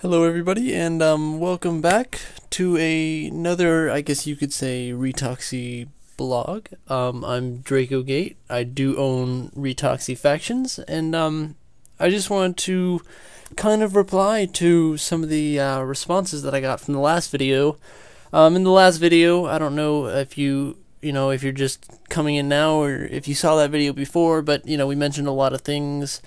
Hello everybody, and welcome back to another, I guess you could say, Retoxy blog. I'm Drakogate. I do own Retoxy factions, and I just wanted to kind of reply to some of the responses that I got from the last video. In the last video, I don't know if if you're just coming in now or if you saw that video before, but we mentioned a lot of things.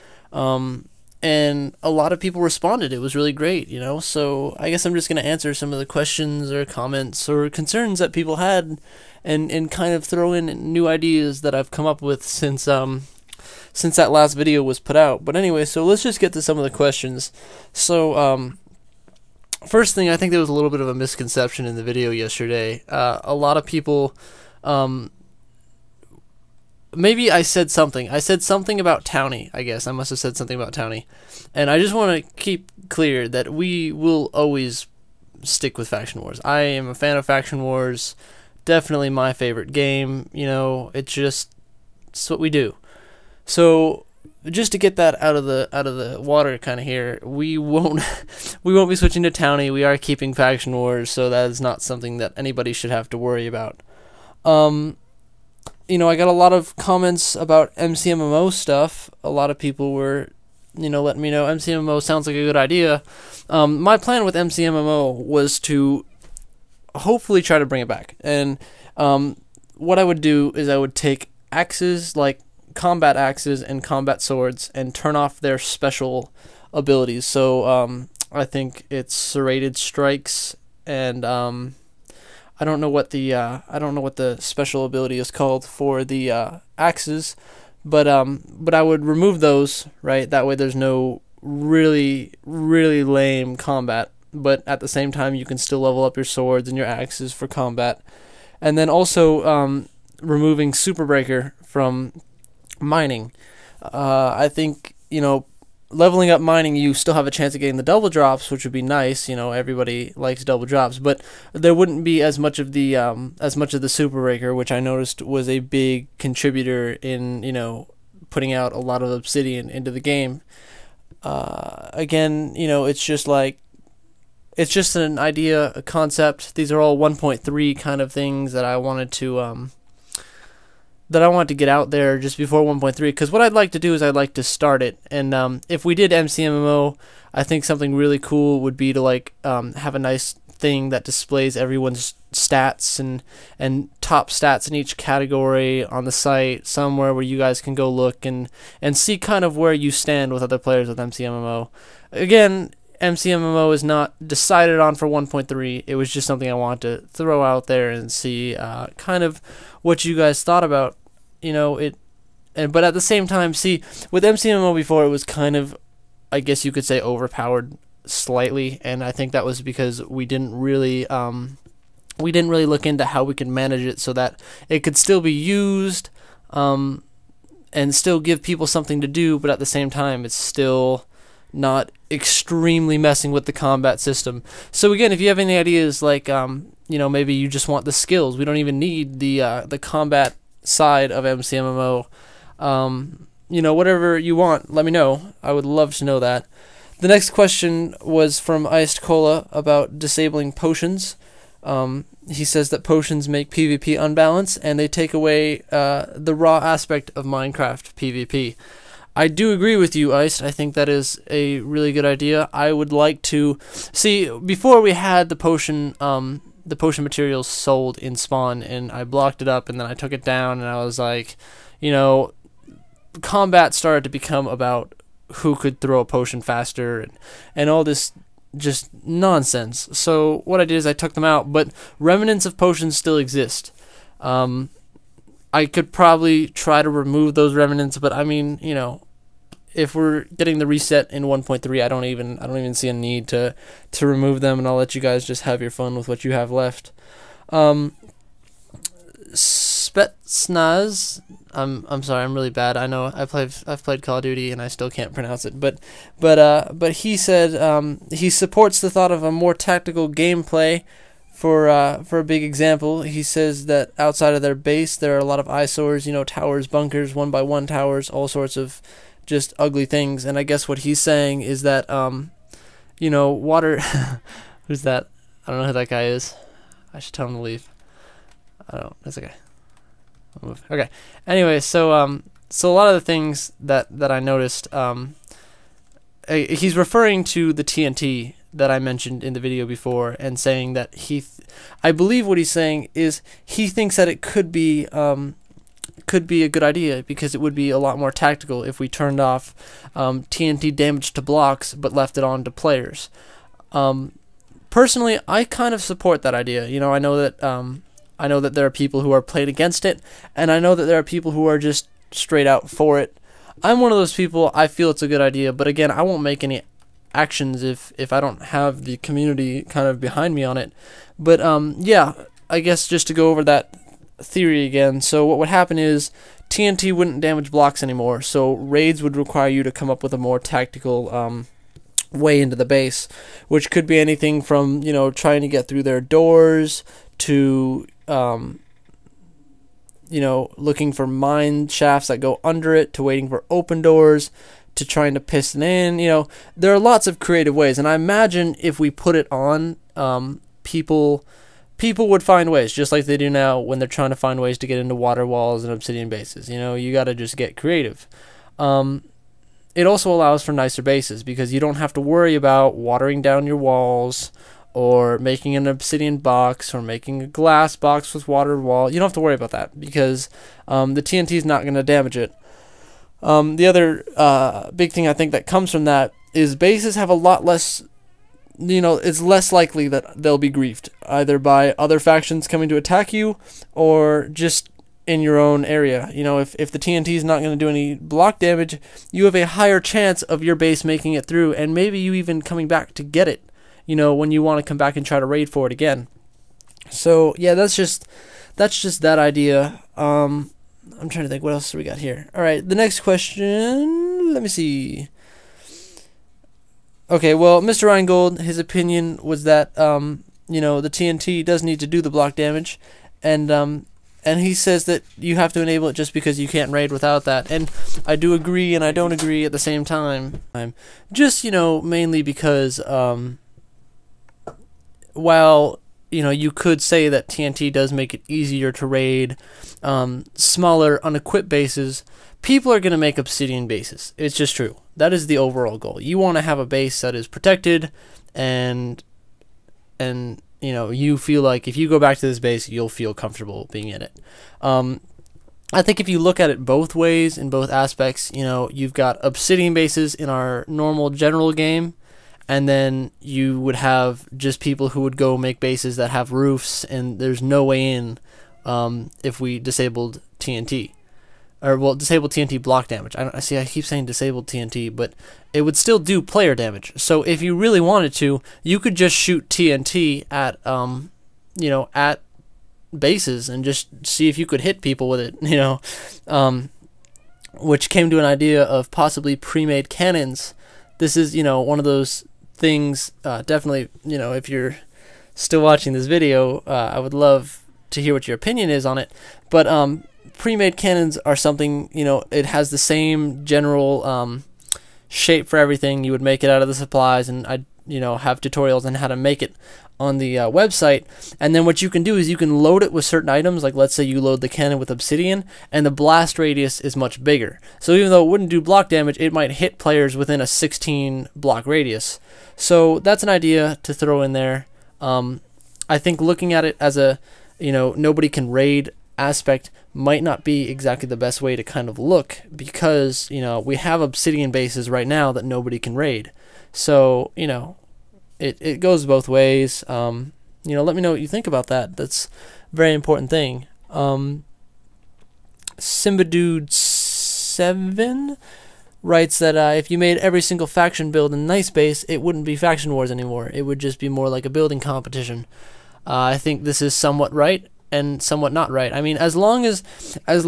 And a lot of people responded. It was really great, So I guess I'm just going to answer some of the questions or comments or concerns that people had, and kind of throw in new ideas that I've come up with since that last video was put out. But anyway, so let's just get to some of the questions. So first thing, I think there was a little bit of a misconception in the video yesterday. A lot of people. Maybe I said something. I said something about Townie, I guess. I must have said something about Townie. And I just want to keep clear that we will always stick with Faction Wars. I am a fan of Faction Wars. Definitely my favorite game. It's what we do. So just to get that out of the water kind of here, we won't be switching to Townie. We are keeping Faction Wars, so that is not something that anybody should have to worry about. I got a lot of comments about MCMMO stuff. A lot of people were, letting me know MCMMO sounds like a good idea. My plan with MCMMO was to hopefully try to bring it back. And what I would do is I would take axes, like combat axes and combat swords, and turn off their special abilities. So I think it's serrated strikes and I don't know what the special ability is called for the axes, but I would remove those, right? That way there's no really lame combat, but at the same time you can still level up your swords and your axes for combat. And then also removing Super Breaker from mining. I think leveling up mining, you still have a chance of getting the double drops, which would be nice. Everybody likes double drops, but there wouldn't be as much of the Super Breaker, which I noticed was a big contributor in putting out a lot of obsidian into the game. Again, it's just an idea, a concept. These are all 1.3 kind of things that I wanted to get out there just before 1.3, because what I'd like to do is I'd like to start it, and if we did MCMMO, I think something really cool would be to have a nice thing that displays everyone's stats and top stats in each category on the site, somewhere where you guys can go look and see kind of where you stand with other players with MCMMO. Again, MCMMO is not decided on for 1.3. It was just something I wanted to throw out there and see kind of what you guys thought about it. But at the same time, see, with MCMMO before, it was kind of, I guess you could say, overpowered slightly, and I think that was because we didn't really look into how we could manage it so that it could still be used and still give people something to do, but at the same time it's still not extremely messing with the combat system. So again, if you have any ideas, maybe you just want the skills, we don't even need the combat side of MCMMO, whatever you want, let me know. I would love to know that. The next question was from Iced Cola about disabling potions. He says that potions make PvP unbalanced and they take away the raw aspect of Minecraft PvP. I do agree with you, Iced. I think that is a really good idea. I would like to see, before we had the potion materials sold in spawn, and I blocked it up, and then I took it down, and I was like, combat started to become about who could throw a potion faster and all this just nonsense. So what I did is I took them out, but remnants of potions still exist. I could probably try to remove those remnants, but I mean, if we're getting the reset in 1.3, I don't even see a need to remove them, and I'll let you guys just have your fun with what you have left. Spetsnaz, I'm sorry, I'm really bad. I know I've played Call of Duty and I still can't pronounce it, but he said he supports the thought of a more tactical gameplay. For a big example, he says that outside of their base there are a lot of eyesores, towers, bunkers, 1x1 towers, all sorts of just ugly things. And I guess what he's saying is that you know, water. Who's that? I don't know who that guy is. I should tell him to leave. I don't. That's okay. I'll move. Okay. Anyway, so so a lot of the things that I noticed, he's referring to the TNT that I mentioned in the video before, and saying that I believe what he's saying is he thinks that it could be a good idea, because it would be a lot more tactical if we turned off TNT damage to blocks but left it on to players. Personally, I kind of support that idea. You know, I know that there are people who are played against it, and I know that there are people who are just straight out for it. I'm one of those people. I feel it's a good idea, but again, I won't make any actions if I don't have the community kind of behind me on it. But yeah, I guess just to go over that theory again. So what would happen is TNT wouldn't damage blocks anymore, so raids would require you to come up with a more tactical way into the base, which could be anything from, you know, trying to get through their doors to you know, looking for mine shafts that go under it, to waiting for open doors, to trying to piston in. You know, there are lots of creative ways, and I imagine if we put it on, people would find ways, just like they do now when they're trying to find ways to get into water walls and obsidian bases. You know, you got to just get creative. It also allows for nicer bases, because you don't have to worry about watering down your walls, or making an obsidian box, or making a glass box with water wall. You don't have to worry about that, because the TNT is not going to damage it. The other big thing I think that comes from that is bases have a lot less, you know, it's less likely that they'll be griefed, either by other factions coming to attack you, or just in your own area. You know, if the TNT is not going to do any block damage, you have a higher chance of your base making it through, and maybe you even coming back to get it, you know, when you want to come back and try to raid for it again. So yeah, that's just that idea. I'm trying to think, what else do we got here? All right, the next question, let me see. Okay, well, Mr. Rheingold, his opinion was that you know, the TNT does need to do the block damage, and he says that you have to enable it just because you can't raid without that. And I do agree and I don't agree at the same time. Just, you know, mainly because while, you know, you could say that TNT does make it easier to raid smaller unequipped bases, people are going to make obsidian bases. It's just true. That is the overall goal. You want to have a base that is protected, and you know, you feel like if you go back to this base, you'll feel comfortable being in it. I think if you look at it both ways, in both aspects, you know, you've got obsidian bases in our normal general game, and then you would have just people who would go make bases that have roofs, and there's no way in if we disabled TNT. Or, well, disabled TNT block damage. I keep saying disabled TNT, but it would still do player damage. So if you really wanted to, you could just shoot TNT at, you know, at bases and just see if you could hit people with it, you know, which came to an idea of possibly pre-made cannons. This is, you know, one of those things, definitely, you know, if you're still watching this video, I would love to hear what your opinion is on it, but, pre-made cannons are something, you know, it has the same general shape for everything. You would make it out of the supplies, and I, you know, have tutorials on how to make it on the website. And then what you can do is you can load it with certain items, like let's say you load the cannon with obsidian, and the blast radius is much bigger. So even though it wouldn't do block damage, it might hit players within a 16 block radius. So that's an idea to throw in there. I think looking at it as a, you know, nobody can raid aspect might not be exactly the best way to kind of look, because, you know, we have obsidian bases right now that nobody can raid. So, you know, it goes both ways. You know, let me know what you think about that. That's a very important thing. Simbadude7 writes that if you made every single faction build a nice base, it wouldn't be faction wars anymore. It would just be more like a building competition. I think this is somewhat right and somewhat not right. I mean, as long as there's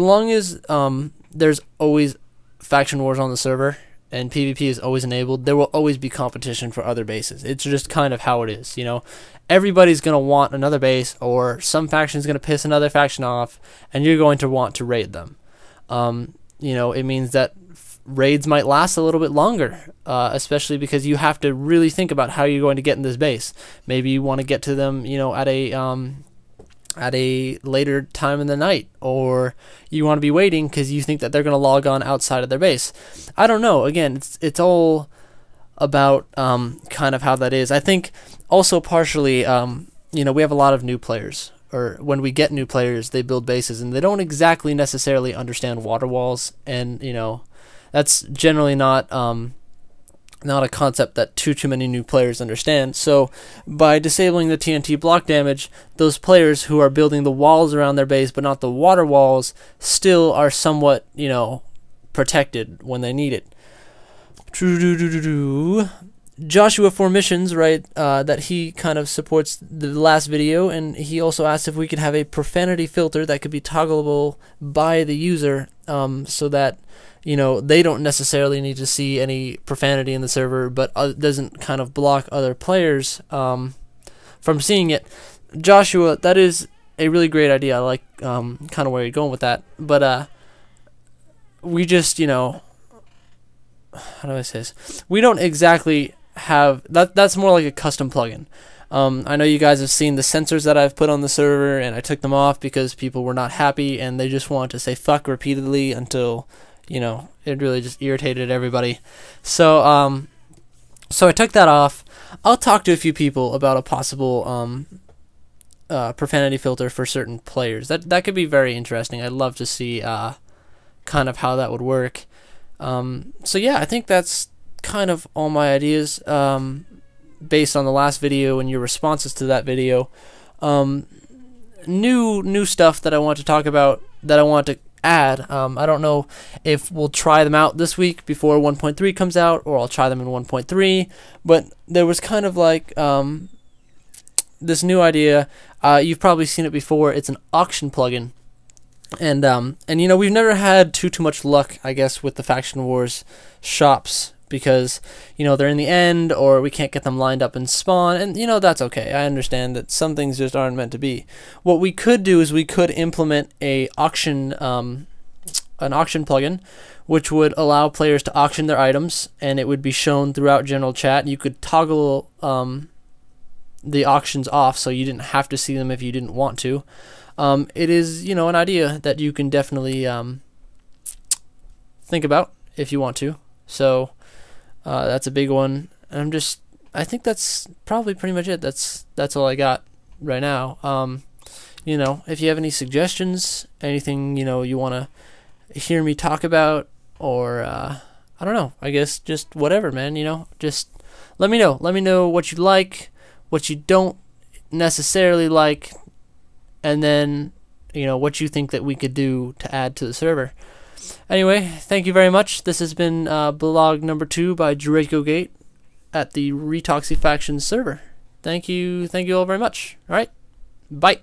always faction wars on the server and PvP is always enabled, there will always be competition for other bases. It's just kind of how it is, you know. Everybody's going to want another base, or some faction's going to piss another faction off, and you're going to want to raid them. You know, it means that raids might last a little bit longer, especially because you have to really think about how you're going to get in this base. Maybe you want to get to them, at a later time in the night, or you want to be waiting because you think that they're going to log on outside of their base. I don't know. Again, it's all about kind of how that is. I think also partially, we have a lot of new players, or when we get new players, they build bases and they don't exactly necessarily understand water walls, and that's generally not a concept that too many new players understand. So by disabling the TNT block damage, those players who are building the walls around their base but not the water walls still are somewhat protected when they need it. Joshua for missions, right, that he kind of supports the last video, and he also asked if we could have a profanity filter that could be toggleable by the user, so that they don't necessarily need to see any profanity in the server, but doesn't kind of block other players from seeing it. Joshua, that is a really great idea. I like kind of where you're going with that, but we just how do I say this? We don't exactly have that. That's more like a custom plugin. I know you guys have seen the sensors that I've put on the server, and I took them off because people were not happy and they just wanted to say fuck repeatedly until it really just irritated everybody. So I took that off. I'll talk to a few people about a possible profanity filter for certain players. That could be very interesting. I'd love to see kind of how that would work. So yeah, I think that's kind of all my ideas based on the last video and your responses to that video. New stuff that I want to talk about, that I want to add. I don't know if we'll try them out this week before 1.3 comes out, or I'll try them in 1.3, but there was kind of like this new idea. You've probably seen it before. It's an auction plugin. And we've never had too much luck, I guess, with the Faction Wars shops, because they're in the end, or we can't get them lined up in spawn, and that's okay. I understand that some things just aren't meant to be. What we could do is we could implement an auction plugin, which would allow players to auction their items, and it would be shown throughout general chat. You could toggle the auctions off, so you didn't have to see them if you didn't want to. It is, an idea that you can definitely think about if you want to. So that's a big one. I think that's probably pretty much it. That's all I got right now. If you have any suggestions, anything you want to hear me talk about, or I don't know, I guess just whatever, man. Just let me know. Let me know what you like, what you don't necessarily like, and then what you think that we could do to add to the server. Anyway, thank you very much. This has been blog number 2 by Drakogate at the Retoxy Faction server. Thank you all very much. All right, bye.